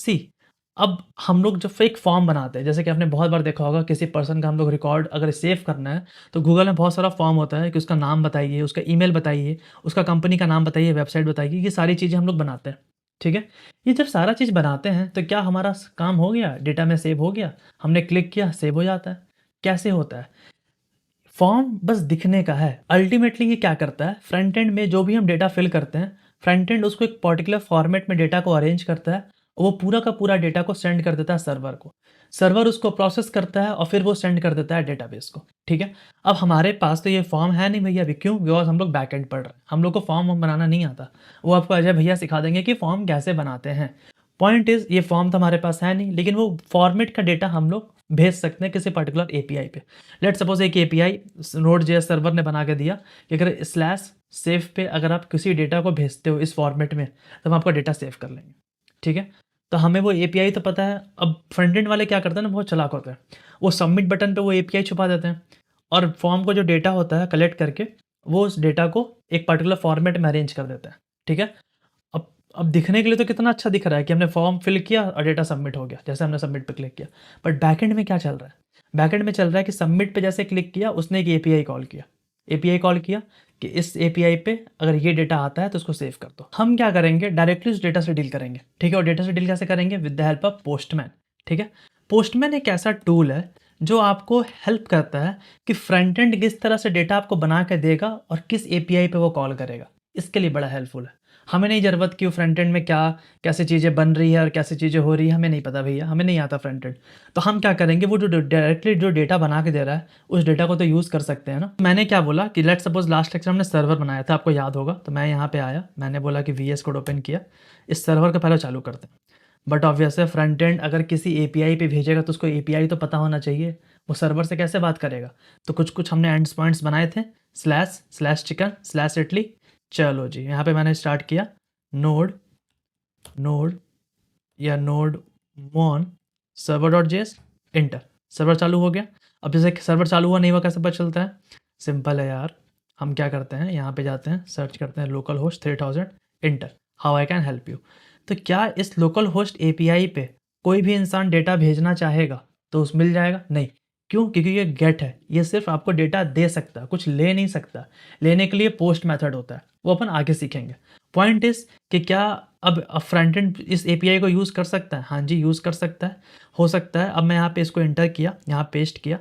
सी अब हम लोग जो फेक फॉर्म बनाते हैं, जैसे कि आपने बहुत बार देखा होगा किसी पर्सन का हम लोग रिकॉर्ड अगर सेव करना है तो गूगल में बहुत सारा फॉर्म होता है कि उसका नाम बताइए, उसका ईमेल बताइए, उसका कंपनी का नाम बताइए, वेबसाइट बताइए, ये सारी चीज़ें हम लोग बनाते हैं। ठीक है, ये जब सारा चीज़ बनाते हैं तो क्या हमारा काम हो गया, डेटा में सेव हो गया, हमने क्लिक किया सेव हो जाता है? कैसे होता है? फॉर्म बस दिखने का है। अल्टीमेटली ये क्या करता है, फ्रंट एंड में जो भी हम डेटा फिल करते हैं, फ्रंट एंड उसको एक पर्टिकुलर फॉर्मेट में डेटा को अरेंज करता है और वो पूरा का पूरा डेटा को सेंड कर देता है सर्वर को। सर्वर उसको प्रोसेस करता है और फिर वो सेंड कर देता है डेटाबेस को। ठीक है, अब हमारे पास तो ये फॉर्म है नहीं भैया अभी, क्यों? बिकॉज हम लोग बैक एंड पढ़ रहे हैं, हम लोग को फॉर्म बनाना नहीं आता। वो आपको अजय भैया सिखा देंगे कि फॉर्म कैसे बनाते हैं। पॉइंट इज ये फॉर्म तो हमारे पास है नहीं, लेकिन वो फॉर्मेट का डेटा हम लोग भेज सकते हैं किसी पर्टिकुलर एपीआई पे। लेट सपोज एक एपीआई नोड जेएस सर्वर ने बना के दिया कि अगर स्लैश सेव पे अगर आप किसी डेटा को भेजते हो इस फॉर्मेट में तो हम आपका डेटा सेव कर लेंगे। ठीक है, तो हमें वो एपीआई तो पता है। अब फ्रंट एंड वाले क्या करते हैं ना, बहुत चालाक होते हैं, वो सबमिट बटन पे वो एपीआई छुपा देते हैं और फॉर्म को जो डेटा होता है कलेक्ट करके वो उस डेटा को एक पर्टिकुलर फॉर्मेट में अरेंज कर देते हैं। ठीक है, अब दिखने के लिए तो कितना अच्छा दिख रहा है कि हमने फॉर्म फिल किया और डेटा सबमिट हो गया, जैसे हमने सबमिट पे क्लिक किया। बट बैकएंड में क्या चल रहा है? बैकएंड में चल रहा है कि सबमिट पे जैसे क्लिक किया उसने एक एपीआई कॉल किया, एपीआई कॉल किया कि इस एपीआई पे अगर ये डेटा आता है तो उसको सेव कर दो। हम क्या करेंगे, डायरेक्टली उस डेटा से डील करेंगे। ठीक है, और डेटा से डील कैसे करेंगे? With the help of postman. ठीक है, पोस्टमैन एक ऐसा टूल है जो आपको हेल्प करता है कि फ्रंट एंड किस तरह से डेटा आपको बना के देगा और किस एपीआई पे वो कॉल करेगा। इसके लिए बड़ा हेल्पफुल है। हमें नहीं ज़रूरत कि वो फ्रंट एंड में क्या कैसे चीज़ें बन रही है और कैसे चीज़ें हो रही है, हमें नहीं पता भैया, हमें नहीं आता फ्रंट एंड। तो हम क्या करेंगे, वो जो डायरेक्टली जो डेटा बना के दे रहा है उस डेटा को तो यूज़ कर सकते हैं ना। मैंने क्या बोला कि लेट सपोज लास्ट लेक्चर हमने सर्वर बनाया था, आपको याद होगा, तो मैं यहाँ पे आया, मैंने बोला कि वीएस कोड ओपन किया, इस सर्वर को पहले चालू करते हैं। बट ऑब्वियस है फ्रंट एंड अगर किसी एपीआई पे भेजेगा तो उसको एपीआई तो पता होना चाहिए, वो सर्वर से कैसे बात करेगा? तो कुछ कुछ हमने एंड पॉइंट्स बनाए थे, slash slash chicken slash Italy. चलो जी, यहाँ पे मैंने स्टार्ट किया नोड नोड या nodemon server dot JS, enter, server चालू हो गया। अब जैसे सर्वर चालू हुआ नहीं हुआ कैसे पता चलता है? सिंपल है यार, हम क्या करते हैं, यहाँ पे जाते हैं, सर्च करते हैं local host 3000, inter, how I can help you. तो क्या इस लोकल होस्ट एपीआई पे कोई भी इंसान डेटा भेजना चाहेगा तो उस मिल जाएगा? नहीं। क्यों? क्योंकि ये गेट है, ये सिर्फ आपको डेटा दे सकता है, कुछ ले नहीं सकता। लेने के लिए पोस्ट मेथड होता है, वो अपन आगे सीखेंगे। पॉइंट इज कि क्या अब फ्रंट एंड इस एपीआई को यूज़ कर सकता है? हाँ जी, यूज़ कर सकता है, हो सकता है। अब मैं यहाँ पे इसको इंटर किया, यहाँ पेस्ट किया,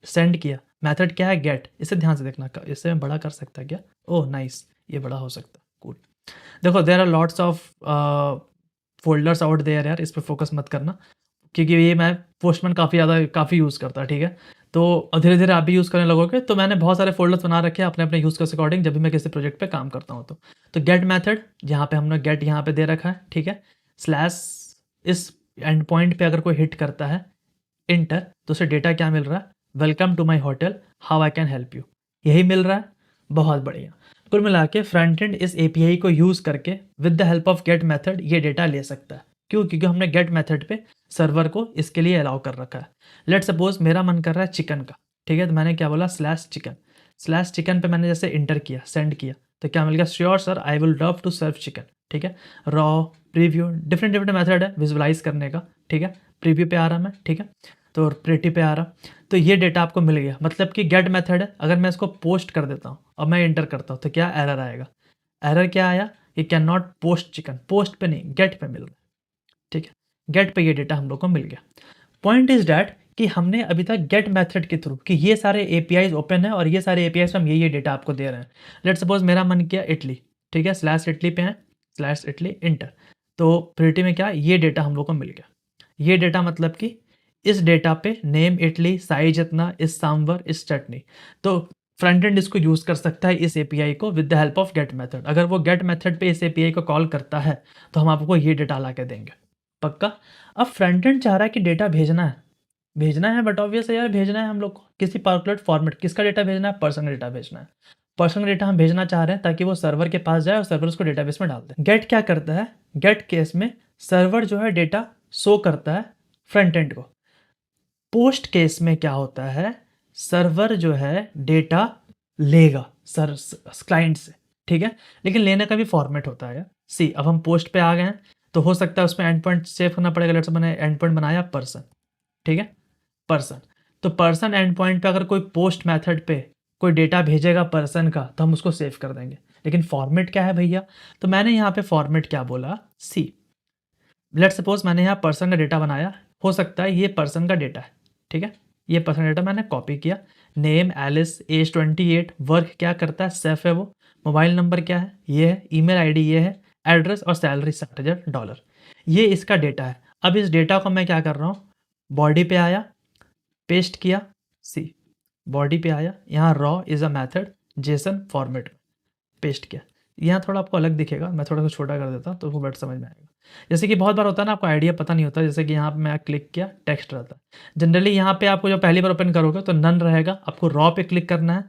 सेंड किया, मेथड क्या है? गेट। इसे ध्यान से देखना, इससे मैं बड़ा कर सकता है क्या? ओह नाइस, ये बड़ा हो सकता है, कूल। देखो there are lots of folders out there यार, इस पर फोकस मत करना क्योंकि ये मैं पोस्टमैन काफ़ी यूज़ करता है। ठीक है, तो धीरे धीरे आप भी यूज़ करने लगोगे। तो मैंने बहुत सारे फोल्डर्स बना रखे हैं अपने अपने यूज़ के अकॉर्डिंग, जब भी मैं किसी प्रोजेक्ट पे काम करता हूँ तो गेट मेथड यहाँ पे हमने गेट यहाँ पे दे रखा है। ठीक है, स्लैश इस एंड पॉइंट पे अगर कोई हिट करता है इंटर तो उसे डेटा क्या मिल रहा है? Welcome to my hotel, how I can help you, यही मिल रहा है। बहुत बढ़िया। कुल मिला के फ्रंट एंड इस एपीआई को यूज़ करके with the help of get method ये डेटा ले सकता है। क्यों? क्योंकि हमने गेट मेथड पे सर्वर को इसके लिए अलाउ कर रखा है। लेट सपोज मेरा मन कर रहा है चिकन का। ठीक है, तो मैंने क्या बोला, स्लैश चिकन। स्लैश चिकन पे मैंने जैसे इंटर किया, सेंड किया, तो क्या मिल गया? Sure sir, I will love to serve chicken. ठीक है, raw, preview, different different method है विजुअलाइज करने का। ठीक है, प्रीव्यू पे आ रहा मैं, ठीक है, तो प्रिटी पे आ रहा। तो ये डेटा आपको मिल गया, मतलब कि गेट मेथड है। अगर मैं इसको पोस्ट कर देता हूँ और मैं इंटर करता हूँ तो क्या एरर आएगा? एरर क्या आया? ये can not post chicken, post पे नहीं, गेट पे मिल रहा है। ठीक है, गेट पे ये डेटा हम लोग को मिल गया। पॉइंट इज डैट कि हमने अभी तक गेट मेथड के थ्रू कि ये सारे एपीआईज ओपन है और ये सारे एपीआईज हम ये डेटा आपको दे रहे हैं। लेट सपोज मेरा मन किया इटली, ठीक है, स्लैश इटली पे है, स्लैश इटली इंटर, तो प्रिटी में क्या ये डेटा हम लोग को मिल गया। ये डेटा मतलब कि इस डेटा पे नेम इटली, साइज इतना, इस सांबर, इस चटनी। तो फ्रंट एंड इसको यूज़ कर सकता है इस एपीआई को with the help of get method. अगर वो गेट मेथड पे इस एपीआई को कॉल करता है तो हम आपको ये डेटा ला के देंगे। पक्का? अब फ्रंट एंड चाह रहा है कि डेटा भेजना है, बट ऑब्वियस है यार, भेजना है हम लोग को किसी पर्टिकुलर फॉर्मेट। किसका डेटा भेजना है? पर्सनल डेटा भेजना है। पर्सनल डेटा हम भेजना चाह रहे हैं ताकि वो सर्वर के पास जाए और सर्वर उसको डेटाबेस में डाल दे। गेट क्या करता है? गेट केस में सर्वर जो है डेटा शो करता है फ्रंट एंड को। पोस्ट केस में क्या होता है? सर्वर जो है डेटा लेगा क्लाइंट से। ठीक है, लेकिन लेने का भी फॉर्मेट होता है। सी अब हम पोस्ट पे आ गए हैं तो हो सकता है उसमें एंड पॉइंट सेव करना पड़ेगा। लेट्स से मैंने एंड पॉइंट बनाया पर्सन, ठीक है, पर्सन। तो पर्सन एंड पॉइंट पे अगर कोई पोस्ट मेथड पे कोई डेटा भेजेगा पर्सन का, तो हम उसको सेव कर देंगे। लेकिन फॉर्मेट क्या है भैया? तो मैंने यहाँ पे फॉर्मेट क्या बोला, सी। लेट सपोज मैंने यहाँ पर्सन का डेटा बनाया, हो सकता है ये पर्सन का डेटा है, ठीक है, ये पर्सन डेटा मैंने कॉपी किया। नेम एलिस, एज 28, वर्क क्या करता है, सेफ है वो, मोबाइल नंबर क्या है, ये है, ईमेल आईडी ये है, एड्रेस और सैलरी $60,000, ये इसका डेटा है। अब इस डेटा को मैं क्या कर रहा हूँ, बॉडी पे आया, पेस्ट किया, सी, बॉडी पे आया, यहाँ raw is a method, JSON format paste किया। यहाँ थोड़ा आपको अलग दिखेगा, मैं थोड़ा सा छोटा कर देता हूँ तो वो बेटर समझ में आएगा। जैसे कि बहुत बार होता है ना, आपको आइडिया पता नहीं होता, जैसे कि यहाँ पे मैं क्लिक किया, टेक्स्ट रहता है। जनरली यहाँ पे आपको जब पहली बार ओपन करोगे तो नन रहेगा, आपको रॉ पे क्लिक करना है,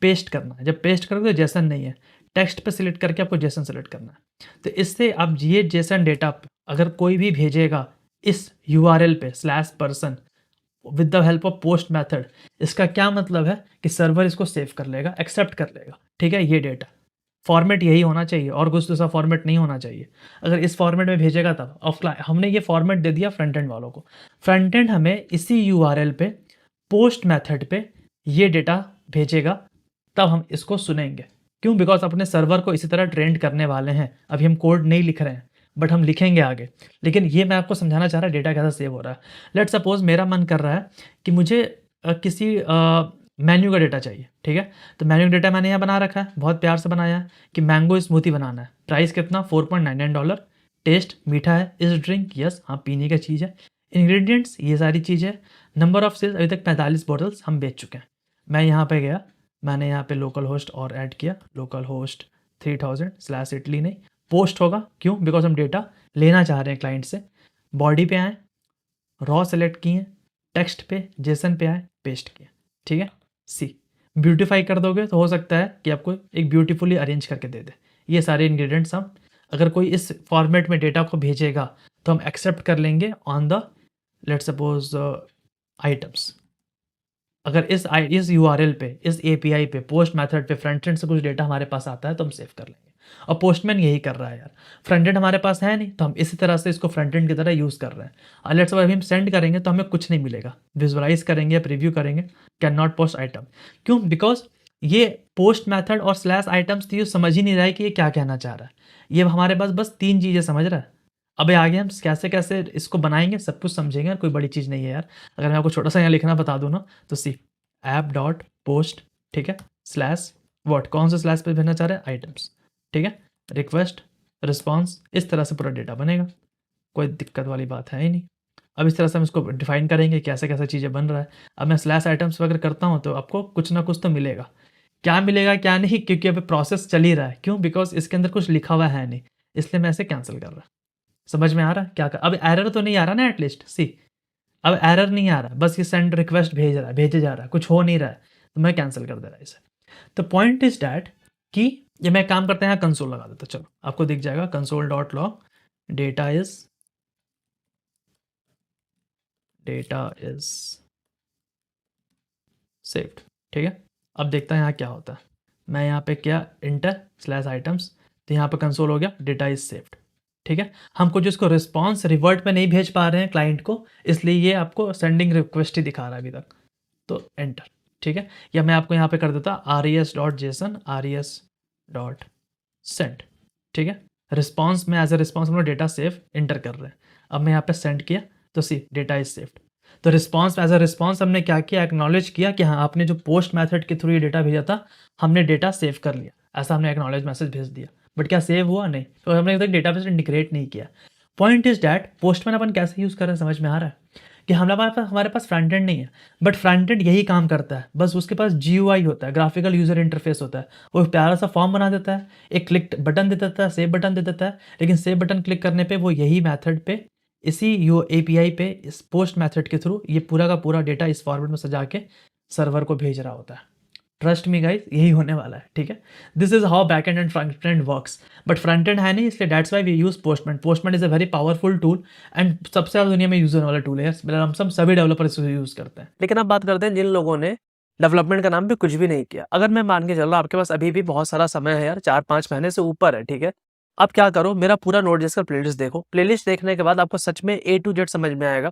पेस्ट करना है। जब पेस्ट करोगे तो जेसन नहीं है, टेक्स्ट पे सिलेक्ट करके आपको जेसन सेलेक्ट करना है। तो इससे आप ये जेसन डेटा अगर कोई भी भेजेगा इस URL पे /person with the help of post method, इसका क्या मतलब है कि सर्वर इसको सेव कर लेगा, एक्सेप्ट कर लेगा, ठीक है। ये डेटा फॉर्मेट यही होना चाहिए और कुछ दूसरा फॉर्मेट नहीं होना चाहिए। अगर इस फॉर्मेट में भेजेगा तब हमने ये फॉर्मेट दे दिया फ्रंट एंड वालों को, फ्रंट एंड हमें इसी URL पे पोस्ट मेथड पे ये डेटा भेजेगा, तब हम इसको सुनेंगे। क्यों? बिकॉज अपने सर्वर को इसी तरह ट्रेंड करने वाले हैं। अभी हम कोड नहीं लिख रहे हैं, बट हम लिखेंगे आगे। लेकिन ये मैं आपको समझाना चाह रहा है डेटा कैसा सेव हो रहा है। लेट सपोज मेरा मन कर रहा है कि मुझे किसी मेन्यू का डेटा चाहिए, ठीक है। तो मेन्यू डेटा मैंने यहाँ बना रखा है, बहुत प्यार से बनाया है कि मैंगो स्मूथी बनाना है। प्राइस कितना, $4.99। टेस्ट मीठा है, इस ड्रिंक, यस, हाँ पीने का चीज़ है। इंग्रेडिएंट्स ये सारी चीज़ है। नंबर ऑफ सेल्स अभी तक 45 बॉटल्स हम बेच चुके हैं। मैं यहाँ पे गया, मैंने यहाँ पे लोकल होस्ट और ऐड किया, लोकल होस्ट 3000 /इटली नहीं, पोस्ट होगा। क्यों? बिकॉज हम डेटा लेना चाह रहे हैं क्लाइंट से। बॉडी पे आए, रॉ सेलेक्ट किए, टेक्स्ट पे जेसन पे आए, पेस्ट किए, ठीक है। सी, ब्यूटीफाई कर दोगे तो हो सकता है कि आपको एक ब्यूटीफुली अरेंज करके दे दे। ये सारे इंग्रेडिएंट्स हम, अगर कोई इस फॉर्मेट में डेटा को भेजेगा तो हम एक्सेप्ट कर लेंगे on the let suppose items. अगर इस URL पे, इस API पे, पोस्ट मेथड पे फ्रंट एंड से कुछ डेटा हमारे पास आता है तो हम सेव कर लेंगे। और पोस्टमैन यही कर रहा है यार, फ्रंट एंड हमारे पास है नहीं, तो हम इसी तरह से इसको फ्रंट एंड की तरह यूज़ कर रहे हैं। लेट्स सपोज अभी हम सेंड करेंगे तो हमें कुछ नहीं मिलेगा, विजुअलाइज करेंगे, प्रीव्यू करेंगे, कैन नॉट पोस्ट आइटम। क्यों? बिकॉज ये पोस्ट मैथड और /items थी, समझ ही नहीं रहा है कि ये क्या कहना चाह रहा है। ये हमारे पास बस 3 चीज़ें समझ रहा है। अब आगे हम कैसे कैसे इसको बनाएंगे, सब कुछ समझेंगे, कोई बड़ी चीज़ नहीं है यार। अगर मैं आपको छोटा सा यहाँ लिखना बता दूँ ना, तो सी app.post, ठीक है, /what, कौन से स्लैश पे भेजना चाह रहे हैं, आइटम्स, ठीक है, रिक्वेस्ट, रिस्पॉन्स, इस तरह से पूरा डेटा बनेगा। कोई दिक्कत वाली बात है ही नहीं। अब इस तरह से हम इसको डिफाइन करेंगे कैसे कैसे चीज़ें बन रहा है। अब मैं /items वगैरह करता हूँ तो आपको कुछ ना कुछ तो मिलेगा। क्या मिलेगा क्या नहीं, क्योंकि अभी प्रोसेस चल ही रहा है। क्यों? बिकॉज इसके अंदर कुछ लिखा हुआ है नहीं, इसलिए मैं इसे कैंसिल कर रहा। समझ में आ रहा है क्या कर? अब एरर तो नहीं आ रहा ना, एटलीस्ट सी, अब एरर नहीं आ रहा, बस ये सेंड रिक्वेस्ट भेज रहा है, भेजे जा रहा है, कुछ हो नहीं रहा है, तो मैं कैंसिल कर दे रहा है इसे। तो पॉइंट इज डैट कि ये मैं काम करते हैं, कंसोल लगा देता, चलो आपको दिख जाएगा console.log डेटा इज सेव्ड, ठीक है। अब देखता है यहाँ क्या होता है। मैं यहाँ पे क्या इंटर /items, तो यहाँ पे कंसोल हो गया, डेटा इज सेव्ड, ठीक है। हमको जिसको रिस्पॉन्स रिवर्ट में नहीं भेज पा रहे हैं क्लाइंट को, इसलिए ये आपको सेंडिंग रिक्वेस्ट ही दिखा रहा है अभी तक, तो एंटर, ठीक है। या मैं आपको यहाँ पे कर देता res.json res.send, ठीक है। रिस्पॉन्स में एज ए रिस्पॉन्स हम लोग डेटा सेव इंटर कर रहे हैं। अब मैं यहाँ पे सेंड किया तो सी डेटा इज सेव्ड। तो रिस्पॉन्स एज अ रिस्पॉन्स हमने क्या किया, एक्नॉलेज किया कि हाँ आपने जो पोस्ट मेथड के थ्रू ये डेटा भेजा था, हमने डेटा सेव कर लिया, ऐसा हमने एक्नॉलेज मैसेज भेज दिया। बट क्या सेव हुआ? नहीं, तो हमने अभी तक डेटाबेस इंटीग्रेट नहीं किया। पॉइंट इज डैट पोस्टमैन अपन कैसे यूज़ कर रहे हैं, समझ में आ रहा है कि हमारे पास फ्रंट एंड नहीं है, बट फ्रंट एंड यही काम करता है। बस उसके पास GUI होता है, ग्राफिकल यूजर इंटरफेस होता है। वो प्यारा सा फॉर्म बना देता है, एक क्लिक बटन दे देता है, सेव बटन दे देता है। लेकिन सेव बटन क्लिक करने पे वो यही मेथड पे, इसी API पे, इस पोस्ट मेथड के थ्रू ये पूरा का पूरा डेटा इस फॉर्मेट में सजा के सर्वर को भेज रहा होता है। ट्रस्ट मी गाइस, यही होने वाला है, ठीक है। This is how back end and front end works. But front end है नहीं, इसलिए that's why we use Postman. Postman is a very powerful tool and सबसे ज़्यादा दुनिया में यूज होने वाला टूल है। मतलब हम सभी डेवलपर इसको यूज करते हैं। लेकिन अब बात करते हैं जिन लोगों ने डेवलपमेंट का नाम भी कुछ भी नहीं किया। अगर मैं मान के चल रहा हूँ आपके पास अभी भी बहुत सारा समय है यार, 4-5 महीने से ऊपर है, ठीक है। अब क्या करो, मेरा पूरा नोट.js का प्लेलिस्ट देखो। प्लेलिस्ट देखने के बाद आपको सच में ए टू जेड समझ में आएगा।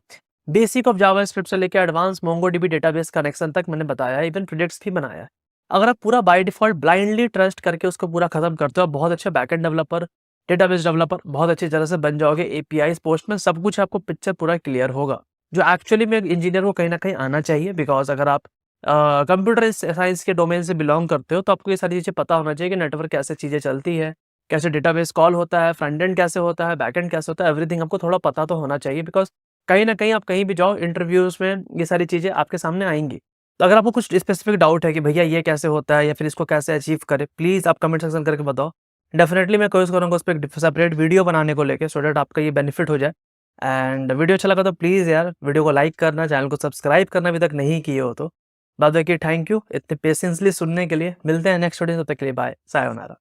बेसिक ऑफ जावास्क्रिप्ट से लेकर एडवांस मोंगोडीबी डेटाबेस कनेक्शन तक मैंने बताया है, इवन प्रोजेक्ट्स भी बनाया है। अगर आप पूरा बाय डिफॉल्ट ब्लाइंडली ट्रस्ट करके उसको पूरा खत्म करते हो, आप बहुत अच्छे बैकएंड डेवलपर, डेटाबेस डेवलपर बहुत अच्छी तरह से बन जाओगे। एपीआई पोस्टमैन सब कुछ आपको पिक्चर पूरा क्लियर होगा, जो एक्चुअली में इंजीनियर को कहीं ना कहीं आना चाहिए। बिकॉज अगर आप कंप्यूटर साइंस के डोमेन से बिलोंग करते हो तो आपको ये सारी चीज़ें पता होना चाहिए कि नेटवर्क कैसे चीज़ें चलती है, कैसे डेटाबेस कॉल होता है, फ्रंट एंड कैसे होता है, बैक एंड कैसे होता है, एवरीथिंग आपको थोड़ा पता तो होना चाहिए। बिकॉज कहीं न कहीं आप कहीं भी जाओ इंटरव्यूज़ में ये सारी चीज़ें आपके सामने आएँगी। तो अगर आपको कुछ स्पेसिफिक डाउट है कि भैया ये कैसे होता है या फिर इसको कैसे अचीव करें, प्लीज़ आप कमेंट सेक्शन करके बताओ। डेफिनिटली मैं कोशिश करूँगा उस पे एक सेपरेट वीडियो बनाने को लेके, सो दैट आपका ये बेनिफिट हो जाए। एंड वीडियो अच्छा लगा तो प्लीज़ यार वीडियो को लाइक करना, चैनल को सब्सक्राइब करना अभी तक नहीं किए हो तो। बाद बाकी थैंक यू इतने पेशेंसली सुनने के लिए। मिलते हैं नेक्स्ट वीडियो, तब तक के लिए बाय, सायोनारा।